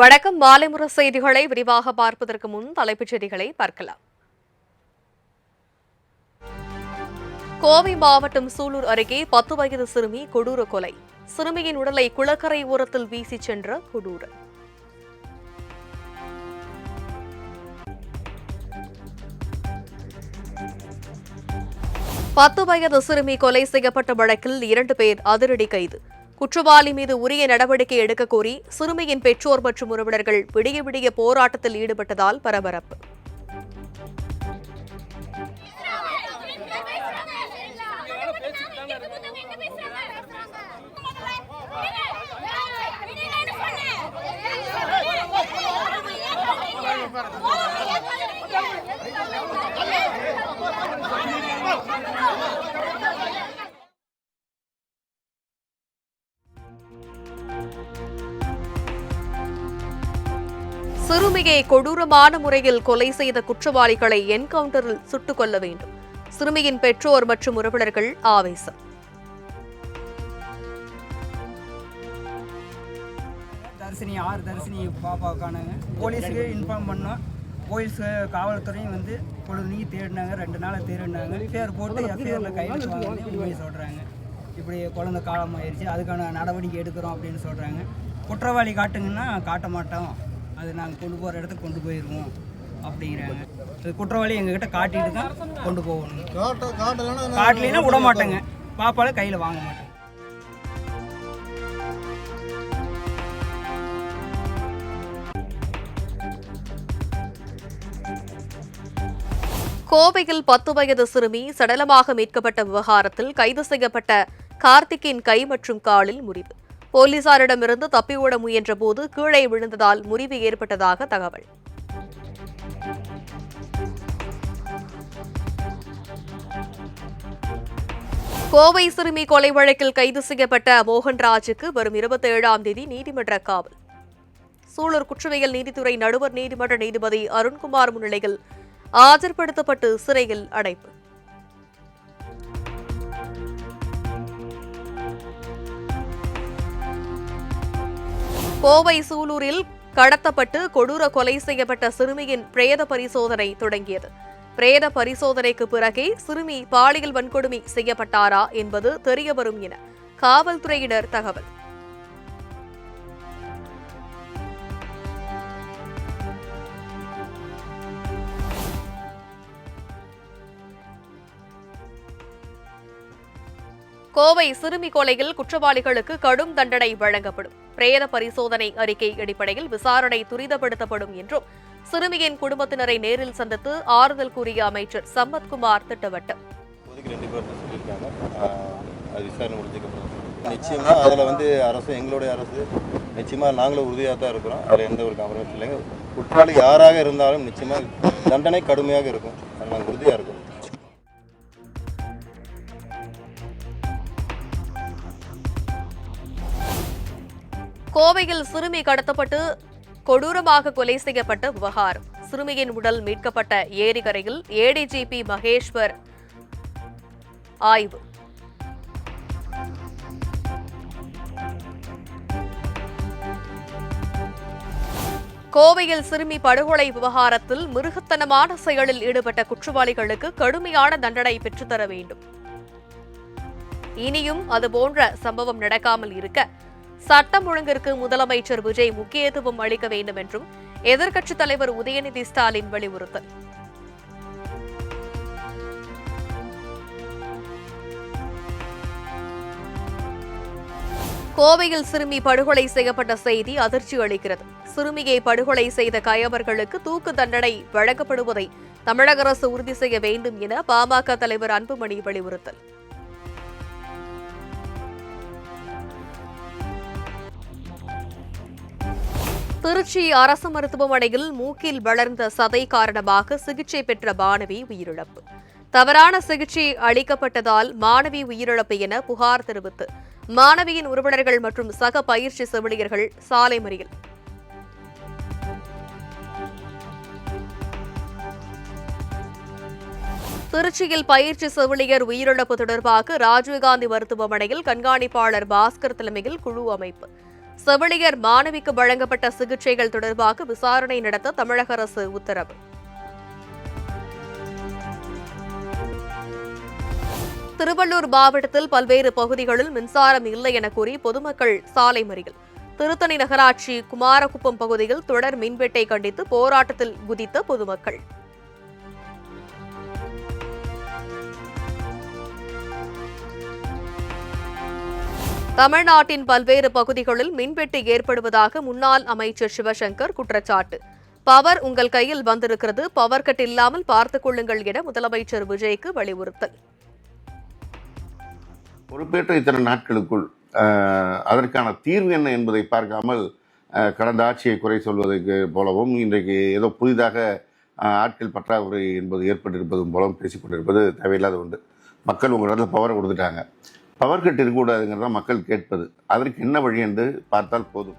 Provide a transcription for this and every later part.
வணக்கம். மாலை முரசு செய்திகளை விரிவாக பார்ப்பதற்கு முன் தலைப்புச் செய்திகளை பார்க்கலாம். கோவை மாவட்டம் சூலூர் அருகே 10 வயது சிறுமி கொடூர கொலை. சிறுமியின் உடலை குளக்கரை ஓரத்தில் வீசிச் சென்ற கொடூரன். பத்து வயது சிறுமி கொலை செய்யப்பட்ட வழக்கில் 2 பேர் அதிரடி கைது. குற்றவாளி மீது உரிய நடவடிக்கை எடுக்க கோரி சிறுமியின் பெற்றோர் மற்றும் உறவினர்கள் விடிய விடிய போராட்டத்தில் ஈடுபட்டதால் பரபரப்பு. சிறுமியை கொடூரமான முறையில் கொலை செய்த குற்றவாளிகளை என்கவுண்டரில் சுட்டுக் கொல்ல வேண்டும். சிறுமியின் பெற்றோர் மற்றும் உறவினர்கள் ஆவேசம். தர்சினி பாப்பாவுக்கான போலீஸுக்கு இன்ஃபார்ம் பண்ணோம். போலீஸ் காவல்துறையும் வந்து பொழுதுனைக்கு தேடினாங்க. 2 நாளை தேடினாங்க. எஃப்ஐஆர் போட்டு எஃப்ஐஆரில் கையெழுத்து வாங்கி உண்மையை சொல்கிறாங்க. இப்படி குழந்தை காலம் ஆயிடுச்சு, அதுக்கான நடவடிக்கை எடுக்கிறோம் அப்படின்னு சொல்கிறாங்க. குற்றவாளி காட்டுங்கன்னா காட்ட மாட்டோம், அது நாங்கள் கொண்டு போகிற இடத்துக்கு கொண்டு போயிடுவோம் அப்படிங்கிறாங்க. குற்றவாளி எங்ககிட்ட காட்டிட்டு தான் கொண்டு போகணும். காட்டலைன்னா விட மாட்டேங்க, பாப்பால கையில் வாங்க மாட்டேங்க. கோவையில் 10 வயது சிறுமி சடலமாக மீட்கப்பட்ட விவகாரத்தில் கைது செய்யப்பட்ட கார்த்திக்கின் கை மற்றும் காலில் முறிவு. போலீசாரிடமிருந்து தப்பி ஓட முயன்ற போது கீழே விழுந்ததால் முறிவு ஏற்பட்டதாக தகவல். கோவை சிறுமி கொலை வழக்கில் கைது செய்யப்பட்ட மோகன்ராஜுக்கு வரும் 27ஆம் தேதி நீதிமன்ற காவல். சூலூர் குற்றவியல் நீதித்துறை நடுவர் நீதிமன்ற நீதிபதி அருண்குமார் முன்னிலையில் ஆஜர்படுத்தப்பட்டு சிறையில் அடைப்பு. கோவை சூலூரில் கடத்தப்பட்டு கொடூர கொலை செய்யப்பட்ட சிறுமியின் பிரேத பரிசோதனை தொடங்கியது. பிரேத பரிசோதனைக்கு பிறகே சிறுமி பாலியல் வன்கொடுமை செய்யப்பட்டாரா என்பது தெரியவரும் என காவல்துறையினர் தகவல். கோவை சிறுமி கொலையில் குற்றவாளிகளுக்கு கடும் தண்டனை வழங்கப்படும். பிரேத பரிசோதனை அறிக்கை அடிப்படையில் விசாரணை துரிதப்படுத்தப்படும் என்றும் சிறுமியின் குடும்பத்தினரை நேரில் சந்தித்து ஆறுதல் கூறிய அமைச்சர் சம்பத்குமார் திட்டவட்டம். நிச்சயமா அதில் அரசு, எங்களுடைய அரசு நிச்சயமா நாங்களும் உறுதியாக தான் இருக்கிறோம். அதில் எந்த ஒரு காம்ப்ரமைஸ் இல்லைங்க. குற்றவாளி யாராக இருந்தாலும் நிச்சயமா தண்டனை கடுமையாக இருக்கும், அது நாங்கள் உறுதியாக இருக்கோம். கோவையில் சிறுமி கடத்தப்பட்டு கொடூரமாக கொலை செய்யப்பட்ட விவகாரம். சிறுமியின் உடல் மீட்கப்பட்ட ஏரிக்கரையில் ஏடிஜிபி மகேஸ்வர் ஆய்வு. கோவையில் சிறுமி படுகொலை விவகாரத்தில் மிருகத்தனமான செயலில் ஈடுபட்ட குற்றவாளிகளுக்கு கடுமையான தண்டனை பெற்றுத்தர வேண்டும். இனியும் அதுபோன்ற சம்பவம் நடக்காமல் இருக்க சட்டம் ஒழுங்கிற்கு முதலமைச்சர் விஜய் முக்கியத்துவம் அளிக்க வேண்டும் என்றும் எதிர்க்கட்சித் தலைவர் உதயநிதி ஸ்டாலின் வலியுறுத்தல். கோவையில் சிறுமி படுகொலை செய்யப்பட்ட செய்தி அதிர்ச்சி அளிக்கிறது. சிறுமியை படுகொலை செய்த கயவர்களுக்கு தூக்கு தண்டனை வழங்கப்படுவதை தமிழக அரசு உறுதி செய்ய வேண்டும் என பாமக தலைவர் அன்புமணி வலியுறுத்தல். திருச்சி அரசு மருத்துவமனையில் மூக்கில் வளர்ந்த சதை காரணமாக சிகிச்சை பெற்ற மாணவி உயிரிழப்பு. தவறான சிகிச்சை அளிக்கப்பட்டதால் மாணவி உயிரிழப்பு என புகார் தெரிவித்து மாணவியின் உறவினர்கள் மற்றும் சக பயிற்சி செவிலியர்கள் சாலை மறியல். திருச்சியில் பயிற்சி செவிலியர் உயிரிழப்பு தொடர்பாக ராஜீவ்காந்தி மருத்துவமனையில் கண்காணிப்பாளர் பாஸ்கர் தலைமையில் குழு அமைப்பு. செவிலியர் மாணவிக்கு வழங்கப்பட்ட சிகிச்சைகள் தொடர்பாக விசாரணை நடத்த தமிழக அரசு உத்தரவு. திருவள்ளூர் மாவட்டத்தில் பல்வேறு பகுதிகளில் மின்சாரம் இல்லை என கூறி பொதுமக்கள் சாலை மறியல். திருத்தணி நகராட்சி குமாரகுப்பம் பகுதியில் தொடர் மின்வெட்டை கண்டித்து போராட்டத்தில் குதித்த பொதுமக்கள். தமிழ்நாட்டின் பல்வேறு பகுதிகளில் மின்வெட்டு ஏற்படுவதாக முன்னாள் அமைச்சர் சிவசங்கர் குற்றச்சாட்டு. பவர் உங்கள் கையில் வந்திருக்கிறது, பவர் கட் இல்லாமல் பார்த்துக் கொள்ளுங்கள் என முதலமைச்சர் விஜய்க்கு வலியுறுத்தல். பொறுப்பேற்ற இத்தனை நாட்களுக்குள் அதற்கான தீர்வு என்ன என்பதை பார்க்காமல் கடந்த ஆட்சியை குறை சொல்வதற்கு போலவும் இன்றைக்கு ஏதோ புதிதாக ஆட்கள் பற்றாக்குறை என்பது ஏற்பட்டிருப்பதும் போலவும் பேசிக்கொண்டிருப்பது தேவையில்லாத ஒன்று. மக்கள் உங்களிடத்தில் பவரை கொடுத்துட்டாங்க, பவர் கட் இருக்கக்கூடாதுங்கிறத மக்கள் கேட்பது. அதற்கு என்ன வழி என்று பார்த்தால் போதும்.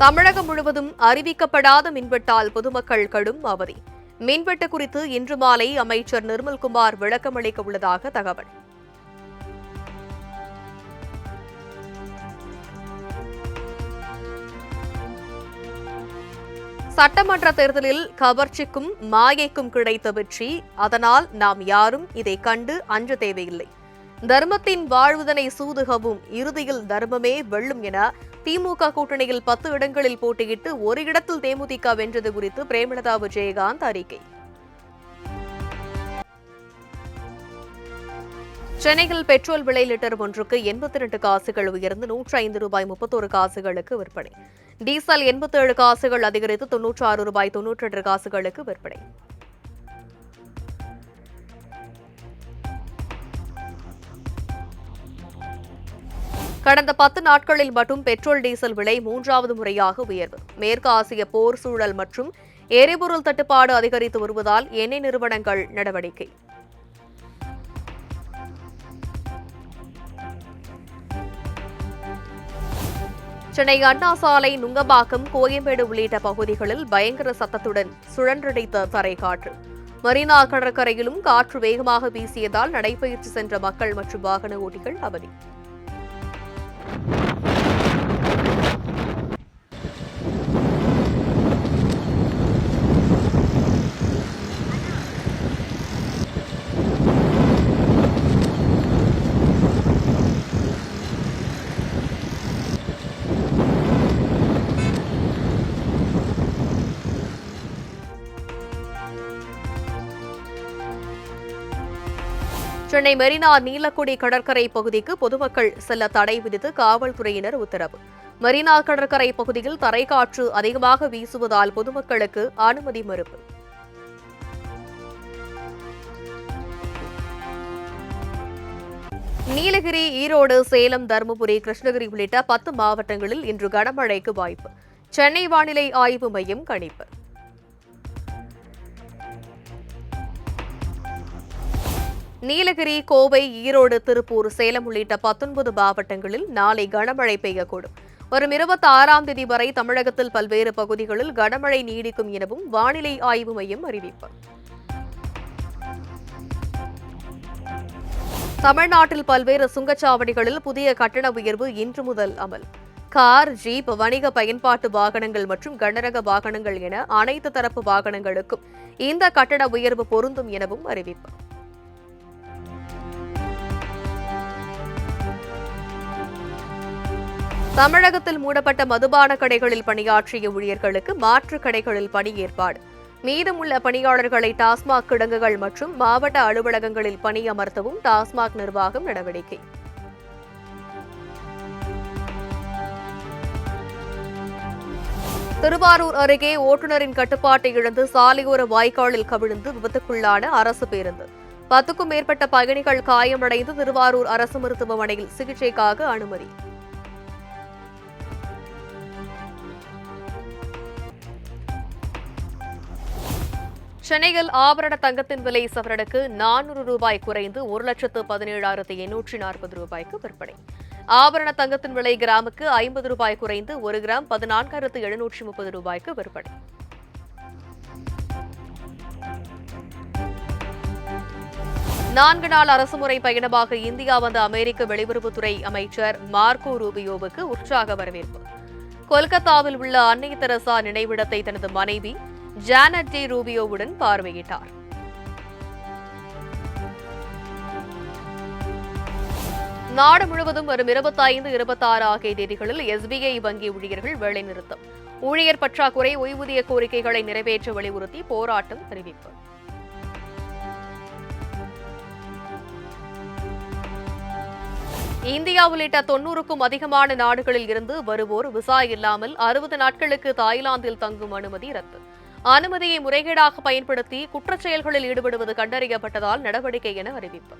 தமிழகம் முழுவதும் அறிவிக்கப்படாத மின்வெட்டால் பொதுமக்கள் கடும் அவதி. மின்வெட்டு குறித்து இன்று மாலை அமைச்சர் நிர்மல்குமார் விளக்கமளிக்க உள்ளதாக தகவல். சட்டமன்ற தேர்தலில் கவர்ச்சிக்கும் மாயைக்கும் கிடைத்த வெற்றி, அதனால் நாம் யாரும் இதை கண்டு அஞ்ச தேவையில்லை. தர்மத்தின் வாழ்வுதனை சூதுகவும் இறுதியில் தர்மமே வெல்லும் என திமுக கூட்டணியில் 10 இடங்களில் போட்டியிட்டு ஒரு இடத்தில் தேமுதிக வென்றது குறித்து பிரேமலதா விஜயகாந்த் அறிக்கை. சென்னையில் பெட்ரோல் விலை லிட்டர் ஒன்றுக்கு 82 காசுகள் உயர்ந்து ₹105.31 விற்பனை. டீசல் 87 காசுகள் அதிகரித்து ₹96.98 விற்பனை. கடந்த 10 நாட்களில் மட்டும் பெட்ரோல் டீசல் விலை 3வது முறையாக உயர்வு. மேற்கு ஆசிய போர் சூழல் மற்றும் எரிபொருள் தட்டுப்பாடு அதிகரித்து வருவதால் எண்ணெய் நிறுவனங்கள் நடவடிக்கை. சென்னை அண்ணா சாலை, நுங்கம்பாக்கம், கோயம்பேடு உள்ளிட்ட பகுதிகளில் பயங்கர சத்தத்துடன் சுழன்றடித்த தரைக்காற்று. மரீனா கடற்கரையிலும் காற்று வேகமாக வீசியதால் நடைபயிற்சி சென்ற மக்கள் மற்றும் வாகன ஓட்டிகள் அவதி. சென்னை மெரினா நீலக்குடி கடற்கரை பகுதிக்கு பொதுமக்கள் செல்ல தடை விதித்து காவல்துறையினர் உத்தரவு. மெரினா கடற்கரை பகுதியில் தரைக்காற்று அதிகமாக வீசுவதால் பொதுமக்களுக்கு அனுமதி மறுப்பு. நீலகிரி, ஈரோடு, சேலம், தருமபுரி, கிருஷ்ணகிரி உள்ளிட்ட 10 மாவட்டங்களில் இன்று கனமழைக்கு வாய்ப்பு. சென்னை வானிலை ஆய்வு மையம் கணிப்பு. நீலகிரி, கோவை, ஈரோடு, திருப்பூர், சேலம் உள்ளிட்ட 19 மாவட்டங்களில் நாளை கனமழை பெய்யக்கூடும். வரும் 26ஆம் தேதி வரை தமிழகத்தில் பல்வேறு பகுதிகளில் கனமழை நீடிக்கும் எனவும் வானிலை ஆய்வு மையம் அறிவிப்பு. தமிழ்நாட்டில் பல்வேறு சுங்கச்சாவடிகளில் புதிய கட்டண உயர்வு இன்று முதல் அமல். கார், ஜீப், வணிக பயன்பாட்டு வாகனங்கள் மற்றும் கனரக வாகனங்கள் என அனைத்து தரப்பு வாகனங்களுக்கும் இந்த கட்டண உயர்வு பொருந்தும் எனவும் அறிவிப்பு. தமிழகத்தில் மூடப்பட்ட மதுபான கடைகளில் பணியாற்றிய ஊழியர்களுக்கு மாற்று கடைகளில் பணி ஏற்பாடு. மீதமுள்ள பணியாளர்களை டாஸ்மாக் கிடங்குகள் மற்றும் மாவட்ட அலுவலகங்களில் பணியமர்த்தவும் டாஸ்மாக் நிர்வாகம் நடவடிக்கை. திருவாரூர் அருகே ஓட்டுநரின் கட்டுப்பாட்டை இழந்து சாலையோர வாய்க்காலில் கவிழ்ந்து விபத்துக்குள்ளான அரசு பேருந்து. 10க்கும் மேற்பட்ட பயணிகள் காயமடைந்து திருவாரூர் அரசு மருத்துவமனையில் சிகிச்சைக்காக அனுமதி. சென்னையில் ஆபரண தங்கத்தின் விலை சவரனுக்கு ₹400 குறைந்து ₹1,17,840 விற்பனை. ஆபரண தங்கத்தின் விலை கிராமுக்கு ₹50 குறைந்து 1 கிராம் ₹14,730 விற்பனை. 4 நாள் அரசுமுறை பயணமாக இந்தியா வந்த அமெரிக்க வெளியுறவுத்துறை அமைச்சர் மார்க்கோ ரூபியோவுக்கு உற்சாக வரவேற்பு. கொல்கத்தாவில் உள்ள அன்னை தெரசா நினைவிடத்தை தனது மனைவி ஜானட் டி ரூபியோவுடன் பார்வையிட்டார். நாடு முழுவதும் வரும் 25, 26 ஆகிய தேதிகளில் SBI வங்கி ஊழியர்கள் வேலைநிறுத்தம். ஊழியர் பற்றாக்குறை, ஓய்வூதிய கோரிக்கைகளை நிறைவேற்ற வலியுறுத்தி போராட்டம் அறிவிப்பு. இந்தியா உள்ளிட்ட 90க்கும் அதிகமான நாடுகளில் இருந்து வருவோர் விசா இல்லாமல் 60 நாட்களுக்கு தாய்லாந்தில் தங்கும் அனுமதி ரத்து. அனுமதியை முறைகேடாக பயன்படுத்தி குற்றச்செயல்களில் ஈடுபடுவது கண்டறியப்பட்டதால் நடவடிக்கை என அறிவிப்பு.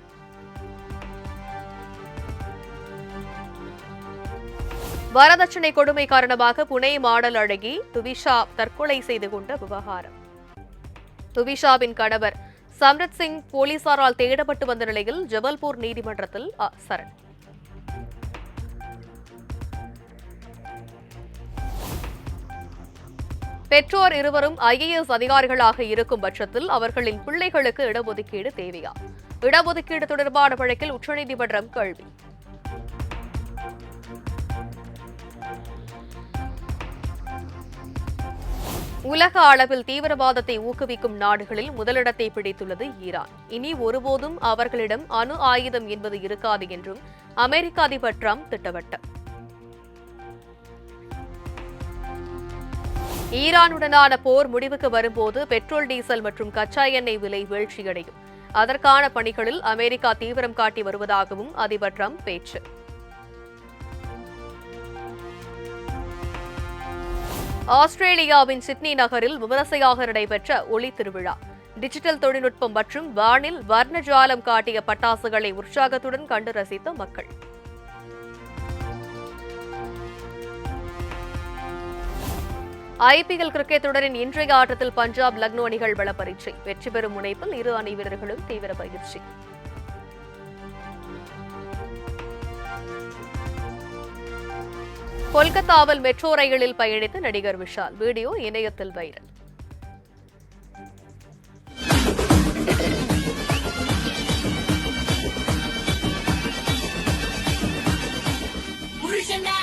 வரதட்சணை கொடுமை காரணமாக புனே மாடல் அழகி துவிஷா தற்கொலை செய்து கொண்ட விவகாரம். துவிஷாவின் கணவர் சம்ரத் சிங் போலீசாரால் தேடப்பட்டு வந்த நிலையில் ஜபல்பூர் நீதிமன்றத்தில் சரண். பெற்றோர் இருவரும் IAS அதிகாரிகளாக இருக்கும் பட்சத்தில் அவர்களின் பிள்ளைகளுக்கு இடஒதுக்கீடு தேவையா? இடஒதுக்கீடு தொடர்பான வழக்கில் உச்சநீதிமன்றம் கேள்வி. உலக அளவில் தீவிரவாதத்தை ஊக்குவிக்கும் நாடுகளில் முதலிடத்தை பிடித்துள்ளது ஈரான். இனி ஒருபோதும் அவர்களிடம் அணு ஆயுதம் என்பது இருக்காது என்றும் அமெரிக்க அதிபர் டிரம்ப் திட்டவட்டம். ஈரானுடனான போர் முடிவுக்கு வரும்போது பெட்ரோல், டீசல் மற்றும் கச்சா எண்ணெய் விலை வீழ்ச்சியடையும். அதற்கான பணிகளில் அமெரிக்கா தீவிரம் காட்டி வருவதாகவும் அதிபர் டிரம்ப் பேச்சு. ஆஸ்திரேலியாவின் சிட்னி நகரில் விமரிசையாக நடைபெற்ற ஒளி திருவிழா. டிஜிட்டல் தொழில்நுட்பம் மற்றும் வானில் வர்ணஜாலம் காட்டிய பட்டாசுகளை உற்சாகத்துடன் கண்டு ரசித்த மக்கள். IPL கிரிக்கெட் தொடரின் இன்றைய ஆட்டத்தில் பஞ்சாப், லக்னோ அணிகள் பல பரீட்சை. வெற்றி பெறும் முனைப்பில் இரு அணி வீரர்களும் தீவிர பயிற்சி. கொல்கத்தாவில் மெட்ரோ ரயிலில் பயணித்த நடிகர் விஷால். வீடியோ இணையத்தில் வைரல். புருஷன்டா